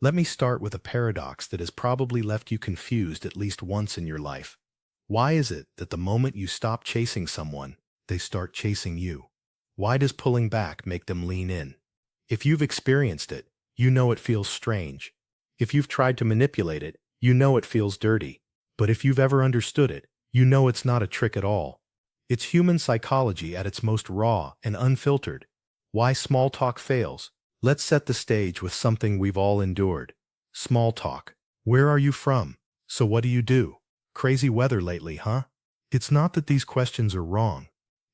Let me start with a paradox that has probably left you confused at least once in your life. Why is it that the moment you stop chasing someone, they start chasing you? Why does pulling back make them lean in? If you've experienced it, you know it feels strange. If you've tried to manipulate it, you know it feels dirty. But if you've ever understood it, you know it's not a trick at all. It's human psychology at its most raw and unfiltered. Why small talk fails? Let's set the stage with something we've all endured. Small talk. Where are you from? So what do you do? Crazy weather lately, huh? It's not that these questions are wrong.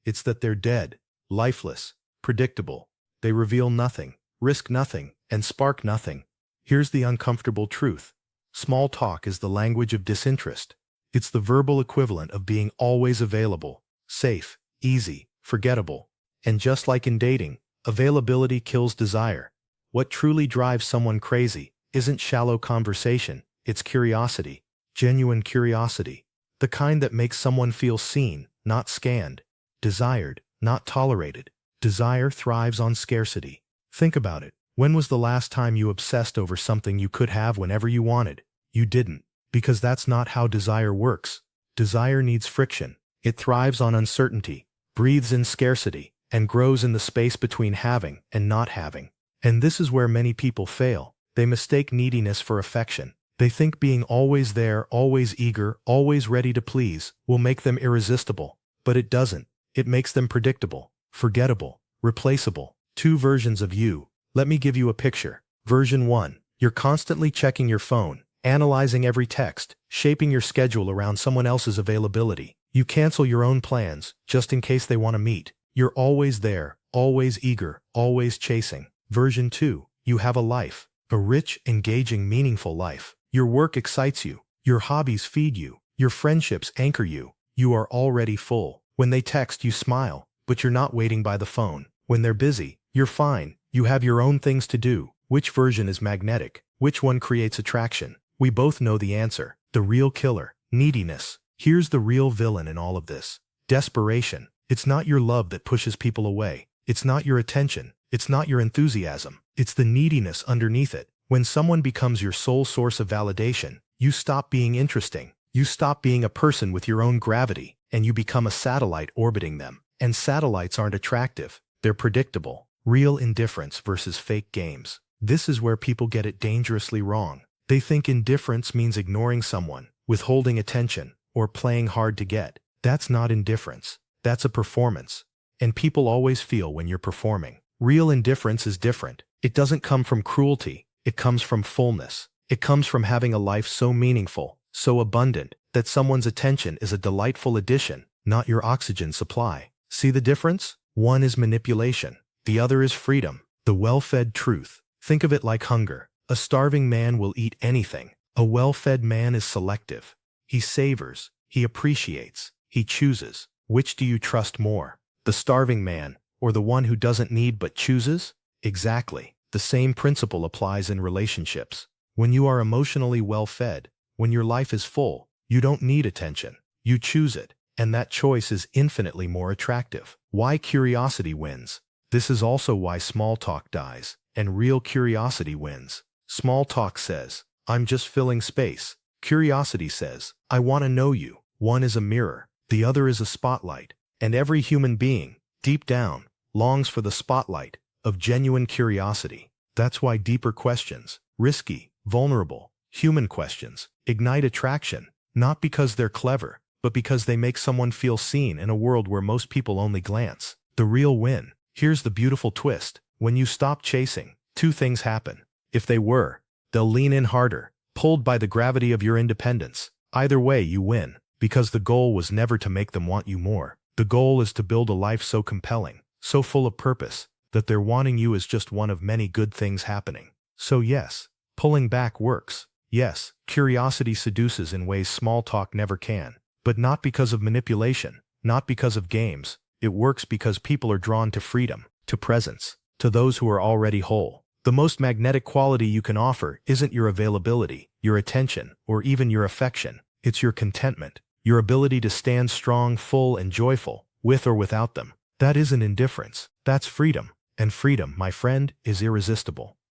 It's that they're dead, lifeless, predictable. They reveal nothing, risk nothing, and spark nothing. Here's the uncomfortable truth. Small talk is the language of disinterest. It's the verbal equivalent of being always available, safe, easy, forgettable. And just like in dating, availability kills desire. What truly drives someone crazy isn't shallow conversation, it's curiosity, genuine curiosity, the kind that makes someone feel seen, not scanned, desired, not tolerated. Desire thrives on scarcity. Think about it. When was the last time you obsessed over something you could have whenever you wanted? You didn't, because that's not how desire works. Desire needs friction. It thrives on uncertainty, breathes in scarcity, and grows in the space between having and not having. And this is where many people fail. They mistake neediness for affection. They think being always there, always eager, always ready to please will make them irresistible. But it doesn't. It makes them predictable, forgettable, replaceable. Two versions of you. Let me give you a picture. Version 1. You're constantly checking your phone, analyzing every text, shaping your schedule around someone else's availability. You cancel your own plans, just in case they want to meet. You're always there, always eager, always chasing. Version 2. You have a life. A rich, engaging, meaningful life. Your work excites you. Your hobbies feed you. Your friendships anchor you. You are already full. When they text, you smile, but you're not waiting by the phone. When they're busy, you're fine. You have your own things to do. Which version is magnetic? Which one creates attraction? We both know the answer. The real killer. Neediness. Here's the real villain in all of this. Desperation. It's not your love that pushes people away. It's not your attention. It's not your enthusiasm. It's the neediness underneath it. When someone becomes your sole source of validation, you stop being interesting. You stop being a person with your own gravity, and you become a satellite orbiting them. And satellites aren't attractive. They're predictable. Real indifference versus fake games. This is where people get it dangerously wrong. They think indifference means ignoring someone, withholding attention, or playing hard to get. That's not indifference. That's a performance. And people always feel when you're performing. Real indifference is different. It doesn't come from cruelty. It comes from fullness. It comes from having a life so meaningful, so abundant, that someone's attention is a delightful addition, not your oxygen supply. See the difference? One is manipulation. The other is freedom. The well-fed truth. Think of it like hunger. A starving man will eat anything. A well-fed man is selective. He savors. He appreciates. He chooses. Which do you trust more? The starving man, or the one who doesn't need but chooses? Exactly. The same principle applies in relationships. When you are emotionally well-fed, when your life is full, you don't need attention. You choose it, and that choice is infinitely more attractive. Why curiosity wins. This is also why small talk dies, and real curiosity wins. Small talk says, I'm just filling space. Curiosity says, I want to know you. One is a mirror, the other is a spotlight. And every human being, deep down, longs for the spotlight of genuine curiosity. That's why deeper questions, risky, vulnerable, human questions, ignite attraction, not because they're clever, but because they make someone feel seen in a world where most people only glance. The real win. Here's the beautiful twist. When you stop chasing, two things happen. If they were, they'll lean in harder, pulled by the gravity of your independence. Either way, you win, because the goal was never to make them want you more. The goal is to build a life so compelling, so full of purpose, that their wanting you is just one of many good things happening. So yes, pulling back works. Yes, curiosity seduces in ways small talk never can. But not because of manipulation, not because of games. It works because people are drawn to freedom, to presence, to those who are already whole. The most magnetic quality you can offer isn't your availability, your attention, or even your affection. It's your contentment, your ability to stand strong, full, and joyful, with or without them. That isn't indifference. That's freedom. And freedom, my friend, is irresistible.